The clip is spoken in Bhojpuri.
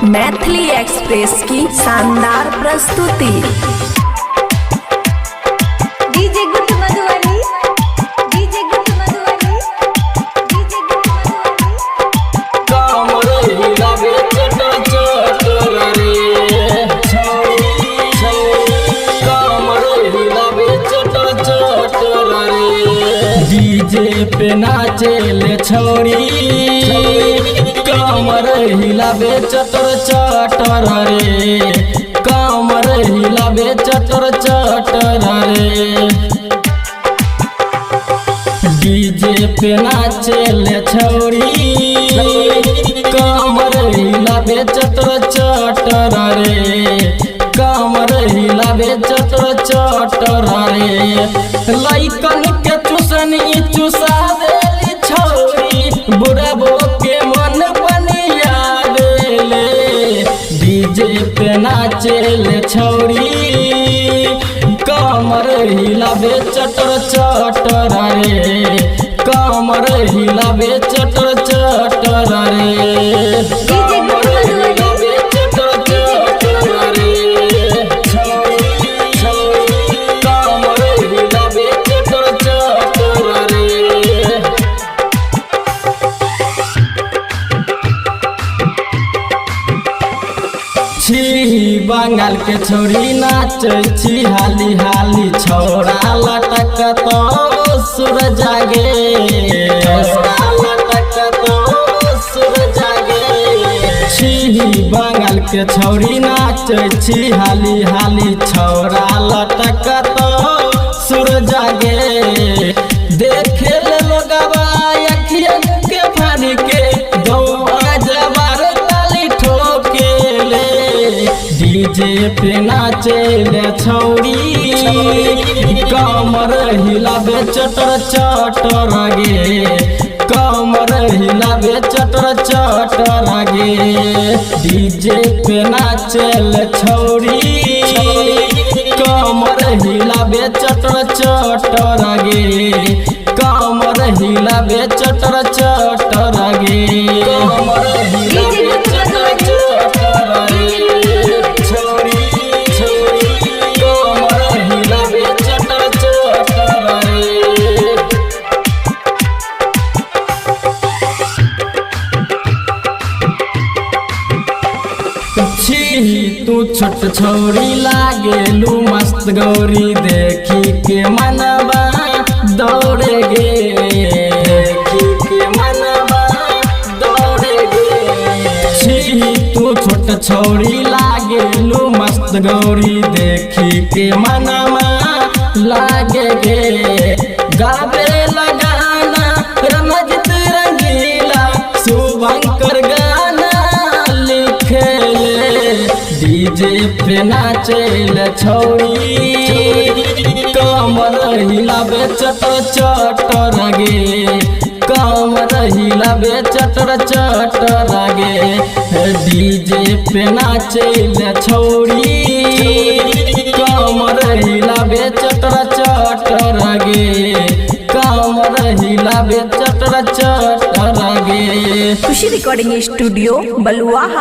मैथिली एक्सप्रेस की शानदार प्रस्तुति। डीजे गुट मधुबनी, डीजे गुट मधुबनी, डीजे गुट मधुबनी। कामर हिलावे चटर चटर रे कामर हिलावे चटर चटर रे डीजे पे नाचे ले छौरी कामर हिलावे चटर चटर रे कामर हिलावे चटर चटर रे डीजे पे नाचे ले छौरी कामर हिलावे चटर चटर रे कामर हिलावे चटर चटर रे लइकन के चुसनी चुसा देली छौरी बुढ़बो के मन बनिया देले डीजे पे नाचे ले छौरी कामर हिलावे चटर चटर रे कामर हिलावे चटर चटर रे कामर हिलावे चटर चटर रे कामर हिलावे चटर चटर रे छी बंगाल के छोरी नाचे छी हाली हाली छोरा लटक तो सुर जागे लटक तो सुर जागे छी बंगाल के छोरी नाचे छी हाली हाली छोरा लटक तो सुर जागे देखे ले लोगवा अखियन के फाड़ के दौड़ा जवार ताली ठोके डीजे पे नाचे ले छौरी कमर हिलावे चटर चटर गे कमर हिलावे चटर चटर गे डीजे पे नाचे ले छौरी कमर हिलावे चटर चटर गे कमर हिलावे चटर चटर गे कमर हिलावे चटर चटर गे छोरी छोरी कमर हिलावे चटर चटर रे छी तू छोट छोरी लागेलू मस्त गौरी देखी के मनवा दौड़े गे देखी के मनवा दौड़े गे छी तू छोट छोरी लागेलू मस्त गौरी देखी के मनवा लागे गे गावे लगाना रमजित रंगीला शुभंकर गाना लिखेले डीजे पे नाचे ले छौरी कमर हिलावे चटर चटर गे कमर हिलावे चटर चटर गे डीजे पे नाचे ले छौरी कमर हिलावे चटर चटर गे कमर हिलावे चटर चटर गे खुशी रिकॉर्डिंग स्टूडियो बलुआहा।